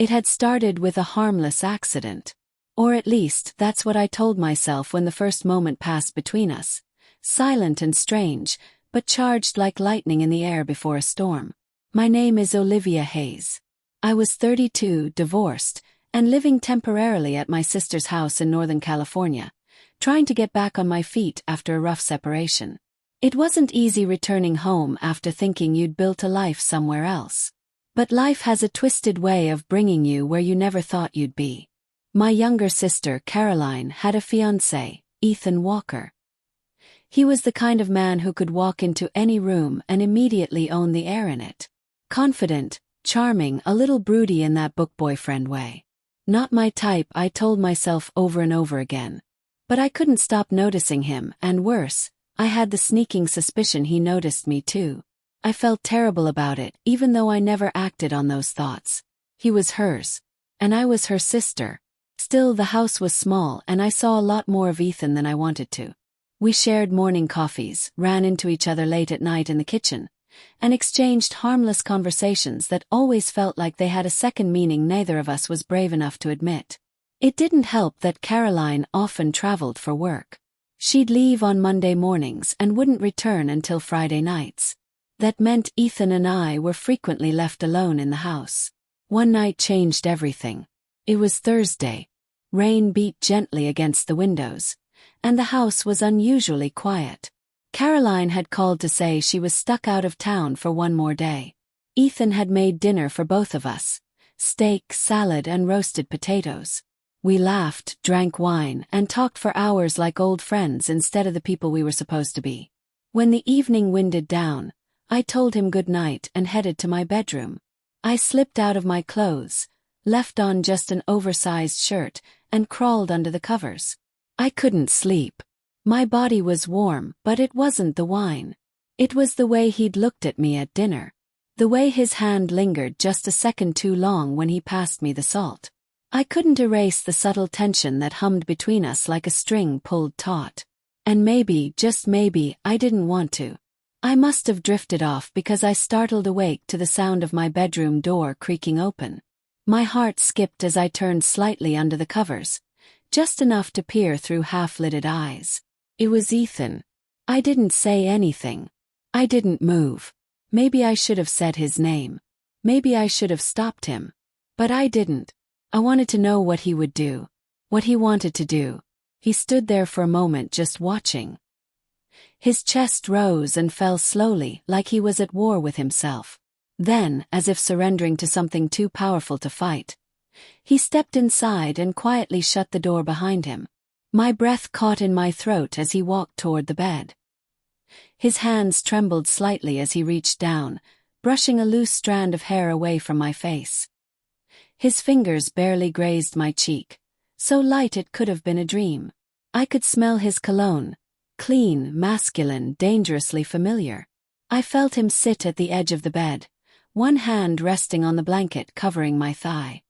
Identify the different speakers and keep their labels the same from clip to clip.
Speaker 1: It had started with a harmless accident. Or at least, that's what I told myself when the first moment passed between us. Silent and strange, but charged like lightning in the air before a storm. My name is Olivia Hayes. I was 32, divorced, and living temporarily at my sister's house in Northern California, trying to get back on my feet after a rough separation. It wasn't easy returning home after thinking you'd built a life somewhere else. But life has a twisted way of bringing you where you never thought you'd be. My younger sister, Caroline, had a fiance, Ethan Walker. He was the kind of man who could walk into any room and immediately own the air in it. Confident, charming, a little broody in that book boyfriend way. Not my type, I told myself over and over again. But I couldn't stop noticing him, and worse, I had the sneaking suspicion he noticed me too. I felt terrible about it, even though I never acted on those thoughts. He was hers. And I was her sister. Still, the house was small and I saw a lot more of Ethan than I wanted to. We shared morning coffees, ran into each other late at night in the kitchen, and exchanged harmless conversations that always felt like they had a second meaning neither of us was brave enough to admit. It didn't help that Caroline often traveled for work. She'd leave on Monday mornings and wouldn't return until Friday nights. That meant Ethan and I were frequently left alone in the house. One night changed everything. It was Thursday. Rain beat gently against the windows, and the house was unusually quiet. Caroline had called to say she was stuck out of town for one more day. Ethan had made dinner for both of us: steak, salad, and roasted potatoes. We laughed, drank wine, and talked for hours like old friends instead of the people we were supposed to be. When the evening winded down, I told him good night and headed to my bedroom. I slipped out of my clothes, left on just an oversized shirt, and crawled under the covers. I couldn't sleep. My body was warm, but it wasn't the wine. It was the way he'd looked at me at dinner. The way his hand lingered just a second too long when he passed me the salt. I couldn't erase the subtle tension that hummed between us like a string pulled taut. And maybe, just maybe, I didn't want to. I must have drifted off because I startled awake to the sound of my bedroom door creaking open. My heart skipped as I turned slightly under the covers, just enough to peer through half-lidded eyes. It was Ethan. I didn't say anything. I didn't move. Maybe I should have said his name. Maybe I should have stopped him. But I didn't. I wanted to know what he would do. What he wanted to do. He stood there for a moment just watching. His chest rose and fell slowly, like he was at war with himself. Then, as if surrendering to something too powerful to fight, he stepped inside and quietly shut the door behind him. My breath caught in my throat as he walked toward the bed. His hands trembled slightly as he reached down, brushing a loose strand of hair away from my face. His fingers barely grazed my cheek, so light it could have been a dream. I could smell his cologne, clean, masculine, dangerously familiar. I felt him sit at the edge of the bed, one hand resting on the blanket covering my thigh.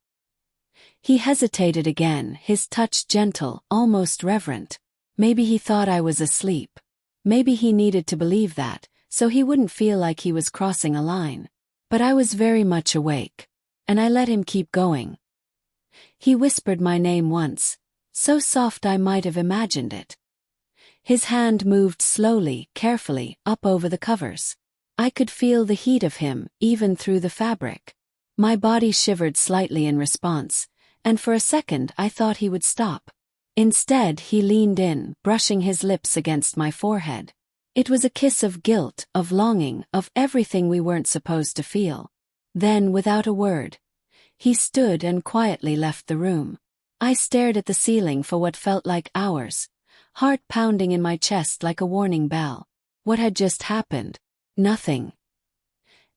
Speaker 1: He hesitated again, his touch gentle, almost reverent. Maybe he thought I was asleep. Maybe he needed to believe that, so he wouldn't feel like he was crossing a line. But I was very much awake, and I let him keep going. He whispered my name once, so soft I might have imagined it. His hand moved slowly, carefully, up over the covers. I could feel the heat of him, even through the fabric. My body shivered slightly in response, and for a second I thought he would stop. Instead, he leaned in, brushing his lips against my forehead. It was a kiss of guilt, of longing, of everything we weren't supposed to feel. Then, without a word, he stood and quietly left the room. I stared at the ceiling for what felt like hours, heart pounding in my chest like a warning bell. What had just happened? Nothing.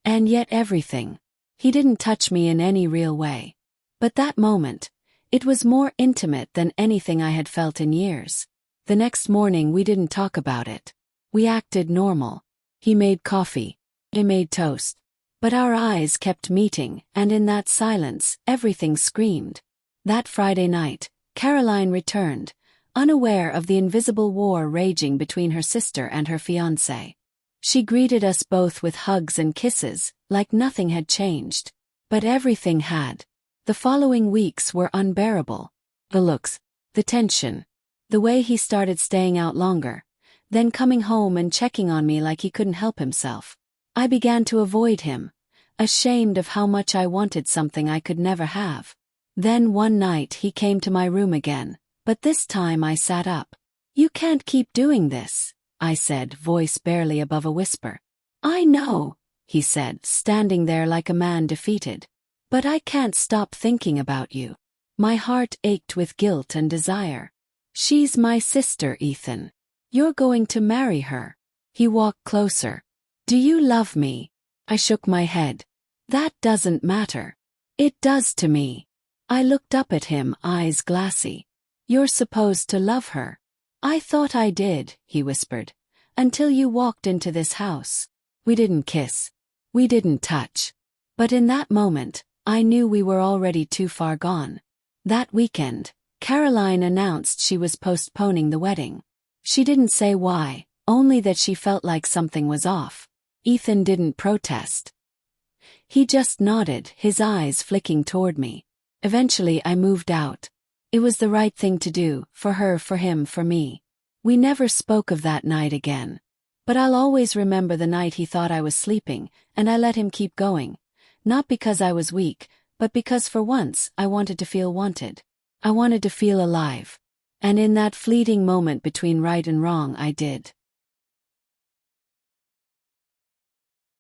Speaker 1: And yet everything. He didn't touch me in any real way. But that moment, it was more intimate than anything I had felt in years. The next morning we didn't talk about it. We acted normal. He made coffee. I made toast. But our eyes kept meeting, and in that silence, everything screamed. That Friday night, Caroline returned, unaware of the invisible war raging between her sister and her fiancé. She greeted us both with hugs and kisses, like nothing had changed. But everything had. The following weeks were unbearable. The looks, the tension, the way he started staying out longer, then coming home and checking on me like he couldn't help himself. I began to avoid him, ashamed of how much I wanted something I could never have. Then one night he came to my room again, but this time I sat up. "You can't keep doing this," I said, voice barely above a whisper. "I know," he said, standing there like a man defeated. "But I can't stop thinking about you." My heart ached with guilt and desire. "She's my sister, Ethan. You're going to marry her." He walked closer. "Do you love me?" I shook my head. "That doesn't matter." "It does to me." I looked up at him, eyes glassy. "You're supposed to love her." "I thought I did," he whispered, "until you walked into this house." We didn't kiss. We didn't touch. But in that moment, I knew we were already too far gone. That weekend, Caroline announced she was postponing the wedding. She didn't say why, only that she felt like something was off. Ethan didn't protest. He just nodded, his eyes flicking toward me. Eventually I moved out. It was the right thing to do, for her, for him, for me. We never spoke of that night again. But I'll always remember the night he thought I was sleeping, and I let him keep going. Not because I was weak, but because for once I wanted to feel wanted. I wanted to feel alive. And in that fleeting moment between right and wrong, I did.